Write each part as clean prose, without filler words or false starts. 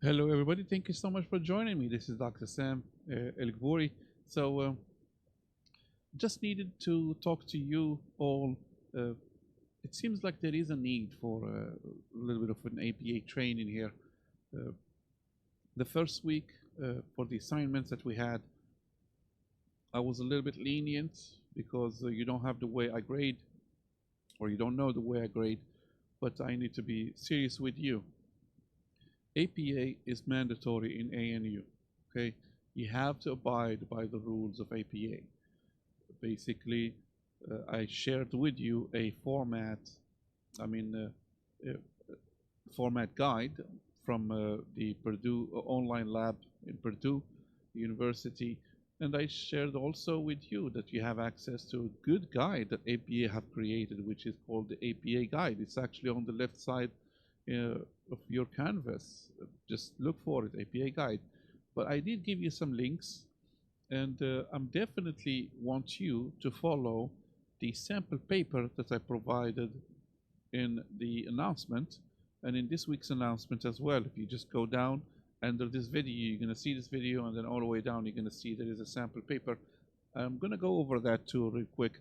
Hello, everybody. Thank you so much for joining me. This is Dr. Sam Gbouri. So, just needed to talk to you all. Uh, it seems like there is a need for a little bit of an APA training here. Uh, the first week for the assignments that we had, I was a little bit lenient because you don't have the way I grade, or you don't know the way I grade, but I need to be serious with you. APA is mandatory in ANU. Okay, you have to abide by the rules of APA. Basically, I shared with you a format, I mean, format guide from the Purdue online lab in Purdue University. And I shared also with you that you have access to a good guide that APA have created, which is called the APA guide. It's actually on the left side of your canvas. Just look for it, APA guide. But I did give you some links, and I'm definitely want you to follow the sample paper that I provided in the announcement and in this week's announcement as well. If you just go down under this video, you're going to see this video, and then all the way down you're going to see there is a sample paper. I'm going to go over that too real quick,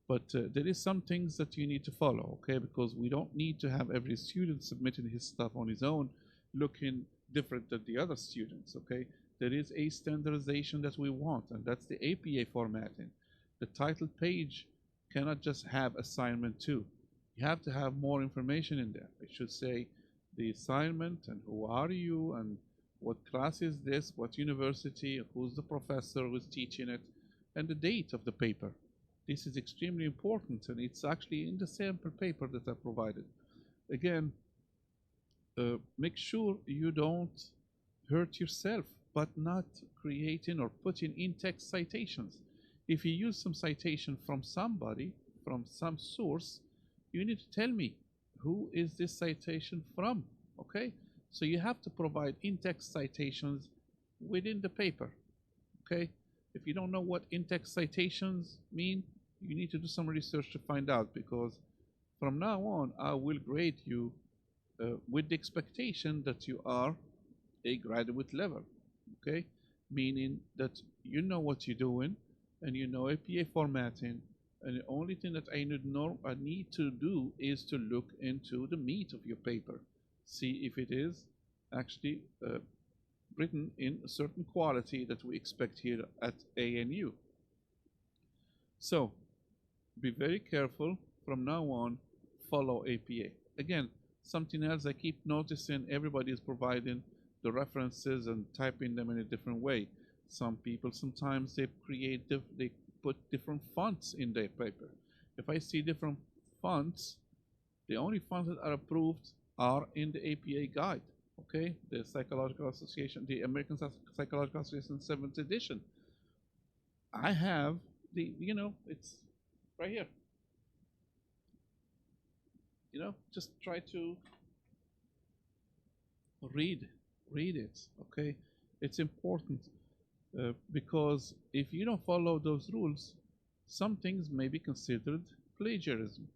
but there is some things that you need to follow, okay? Because we don't need to have every student submitting his stuff on his own looking different than the other students, okay? There is a standardization that we want, and that's the APA formatting. The title page cannot just have assignment 2. You have to have more information in there. It should say the assignment and who are you and what class is this, what university, who's the professor who's teaching it, and the date of the paper. This is extremely important, and it's actually in the sample paper that I provided. Again, make sure you don't hurt yourself, but not creating or putting in text citations. If you use some citation from somebody, from some source, you need to tell me who is this citation from, okay? So you have to provide in-text citations within the paper, okay? If you don't know what in-text citations mean, you need to do some research to find out, because from now on, I will grade you with the expectation that you are a graduate level, okay? Meaning that you know what you're doing and you know APA formatting, and the only thing that I need to do is to look into the meat of your paper, see if it is actually written in a certain quality that we expect here at ANU. So be very careful from now on, follow APA. Again, something else I keep noticing, everybody is providing the references and typing them in a different way. Some people sometimes they put different fonts in their paper. If I see different fonts, the only fonts that are approved are in the APA guide, okay? The Psychological Association, the American Psychological Association 7th edition. I have it's right here. Just try to read it, okay? It's important because if you don't follow those rules, some things may be considered plagiarism.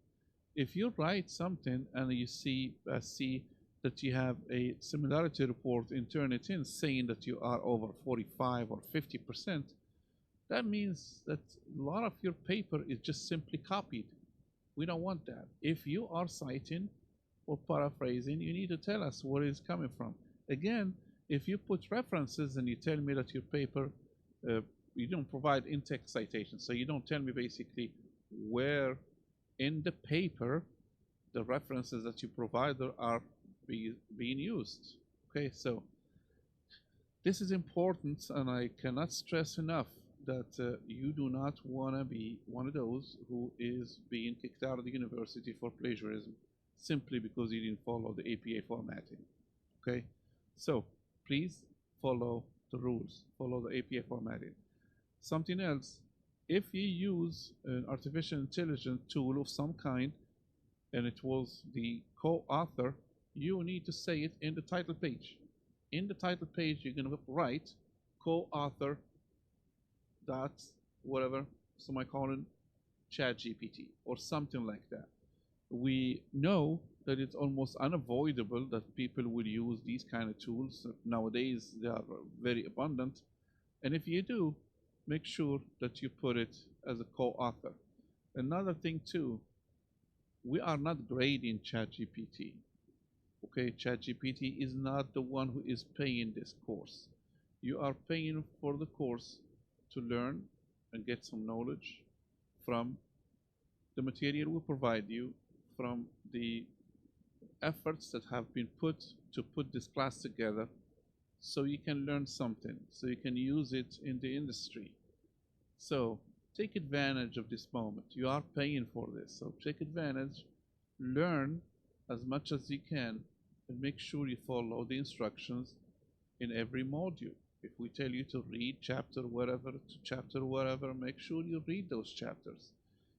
If you write something and you see that you have a similarity report and turn it in saying that you are over 45 or 50%, that means that a lot of your paper is just simply copied. We don't want that. If you are citing or paraphrasing, you need to tell us where it's coming from. Again, if you put references and you tell me that your paper, you don't provide in-text citations, so you don't tell me basically where in the paper the references that you provide are being used. Okay, so this is important, and I cannot stress enough that you do not want to be one of those who is being kicked out of the university for plagiarism simply because you didn't follow the APA formatting. Okay, so please follow the rules, follow the APA formatting. Something else, if you use an artificial intelligence tool of some kind and it was the co-author, you need to say it in the title page. In the title page, you're going to write co-author dot whatever, semicolon, chat GPT or something like that. We know that it's almost unavoidable that people will use these kind of tools. Nowadays, they are very abundant. And if you do, make sure that you put it as a co-author. Another thing too, we are not grading ChatGPT. Okay, ChatGPT is not the one who is paying this course. You are paying for the course to learn and get some knowledge from the material we provide you, from the efforts that have been put to put this class together, so you can learn something, so you can use it in the industry. So take advantage of this moment. You are paying for this, so take advantage, learn as much as you can, and make sure you follow the instructions in every module. If we tell you to read chapter whatever to chapter whatever, make sure you read those chapters.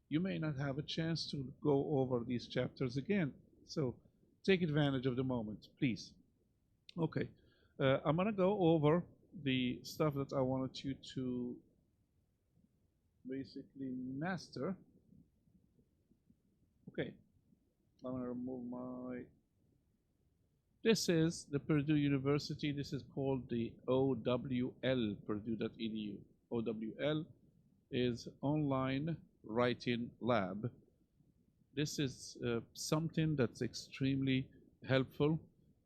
You may not have a chance to go over these chapters again, so take advantage of the moment, please. Okay, I'm gonna go over the stuff that I wanted you to basically master. Okay, I'm gonna remove my. This is the Purdue University. This is called the OWL, Purdue.edu. OWL is Online Writing Lab. This is something that's extremely helpful,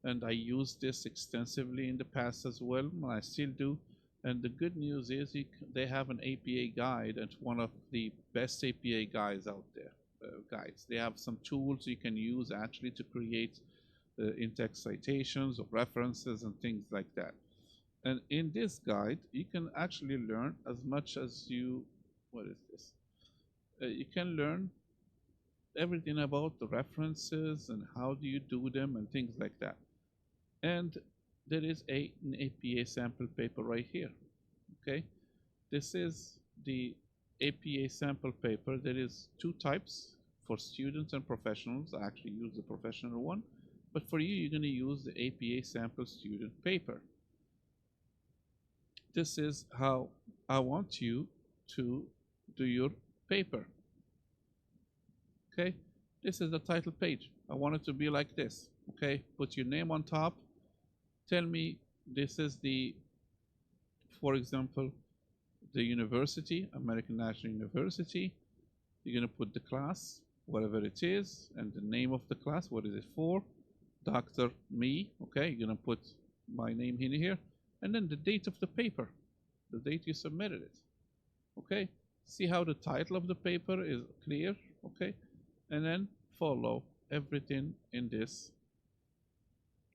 and I used this extensively in the past as well, and I still do. And the good news is they have an APA guide, and one of the best APA guides out there. Guides. They have some tools you can use actually to create in-text citations or references and things like that. And in this guide, you can actually learn as much as you. What is this? You can learn everything about the references and how do you do them and things like that. And there is an APA sample paper right here. Okay, this is the APA sample paper. There is two types for students and professionals. I actually use the professional one, but for you, you're going to use the APA sample student paper. This is how I want you to do your paper. Okay, this is the title page. I want it to be like this. Okay, put your name on top. Tell me this is the, for example, the university, American National University. You're going to put the class, whatever it is, and the name of the class, what is it for? Dr. Me, okay, you're going to put my name in here, and then the date of the paper, the date you submitted it. Okay, see how the title of the paper is clear, okay, and then follow everything in this.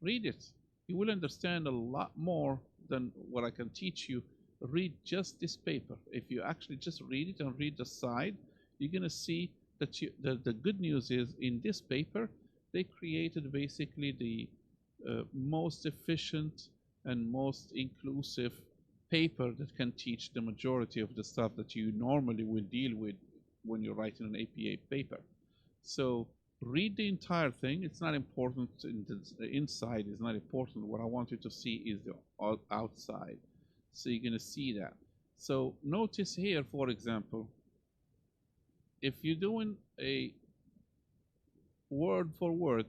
Read it. You will understand a lot more than what I can teach you. Read just this paper. If you actually just read it and read the side, you're going to see that the good news is in this paper, they created basically the most efficient and most inclusive paper that can teach the majority of the stuff that you normally will deal with when you're writing an APA paper. So read the entire thing. It's not important. The inside is not important. What I want you to see is the outside. So you're going to see that. So notice here, for example, if you're doing a word for word,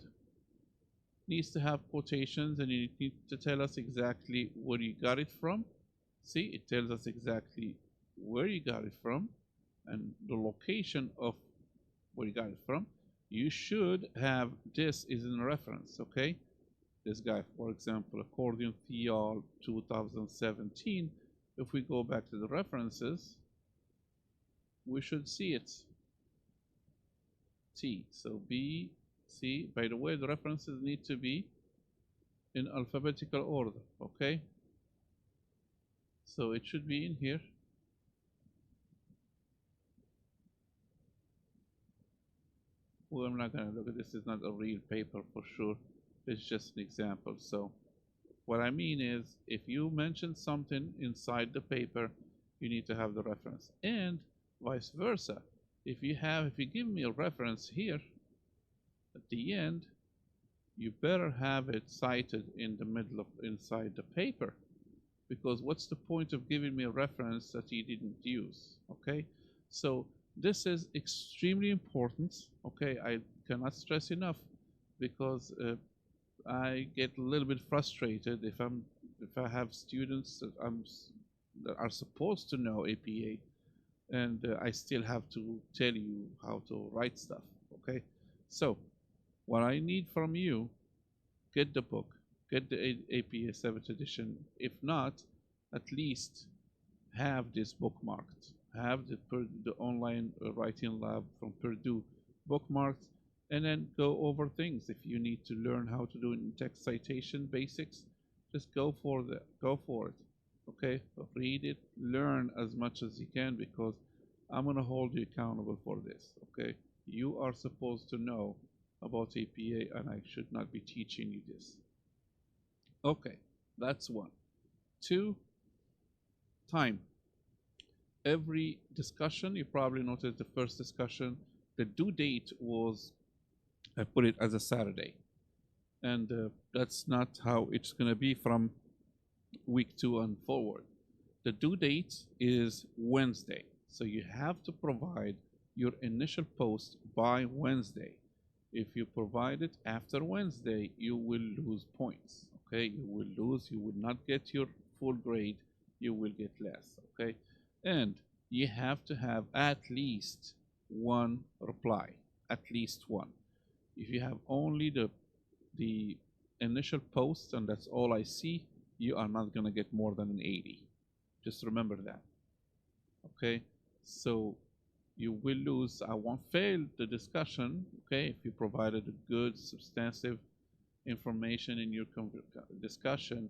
needs to have quotations, and you need to tell us exactly where you got it from. See, it tells us exactly where you got it from and the location of where you got it from. You should have this is in reference, okay? This guy, for example, Accordion Theol 2017. If we go back to the references, we should see it. T. So B, C. By the way, the references need to be in alphabetical order, okay? So it should be in here. Well, I'm not going to look at this. It's not a real paper for sure. It's just an example. So what I mean is, if you mention something inside the paper, you need to have the reference, and vice versa. If you give me a reference here at the end, you better have it cited in the middle of inside the paper, because what's the point of giving me a reference that you didn't use? Okay, so this is extremely important. Okay, I cannot stress enough. because I get a little bit frustrated if I have students that are supposed to know APA, and I still have to tell you how to write stuff. Okay, so what I need from you, get the book, get the APA 7th edition. If not, at least have this bookmarked. Have the online writing lab from Purdue bookmarked, and then go over things. If you need to learn how to do it in text citation basics, just go for it. Okay, read it, learn as much as you can, because I'm gonna hold you accountable for this. Okay, you are supposed to know about APA, and I should not be teaching you this. Okay, that's one. Two, time. Every discussion, you probably noticed the first discussion, the due date was, I put it as a Saturday. And that's not how it's going to be from week 2 and forward. The due date is Wednesday. So you have to provide your initial post by Wednesday. If you provide it after Wednesday, you will lose points. Okay, you will not get your full grade, you will get less. Okay, and you have to have at least one reply, at least one. If you have only the initial post and that's all I see, you are not going to get more than an 80. Just remember that. Okay, so you will lose. I won't fail the discussion. Okay, if you provided a good substantive information in your discussion,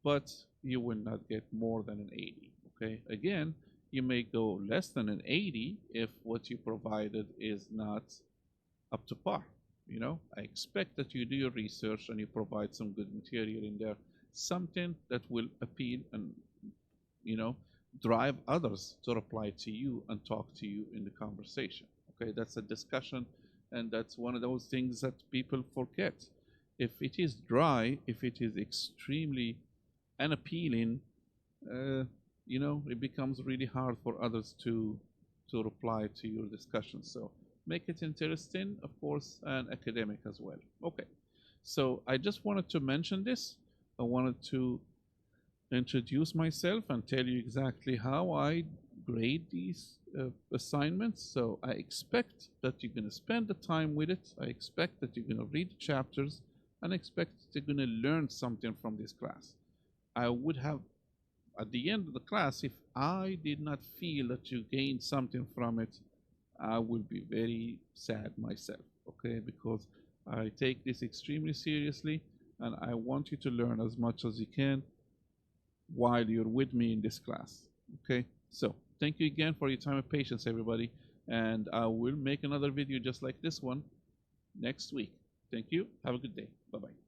but you will not get more than an 80. Okay, again, you may go less than an 80 if what you provided is not up to par. You know, I expect that you do your research and you provide some good material in there, something that will appeal and, you know, drive others to reply to you and talk to you in the conversation. Okay, that's a discussion, and that's one of those things that people forget. If it is dry, if it is extremely unappealing, you know, it becomes really hard for others to reply to your discussion. So make it interesting, of course, and academic as well. Okay, so I just wanted to mention this. I wanted to introduce myself and tell you exactly how I grade these assignments. So I expect that you're going to spend the time with it. I expect that you're going to read the chapters, and I expect that you're going to learn something from this class. I would have, at the end of the class, if I did not feel that you gained something from it, I will be very sad myself, okay? Because I take this extremely seriously, and I want you to learn as much as you can while you're with me in this class, okay? So thank you again for your time and patience, everybody, and I will make another video just like this one next week. Thank you. Have a good day. Bye-bye.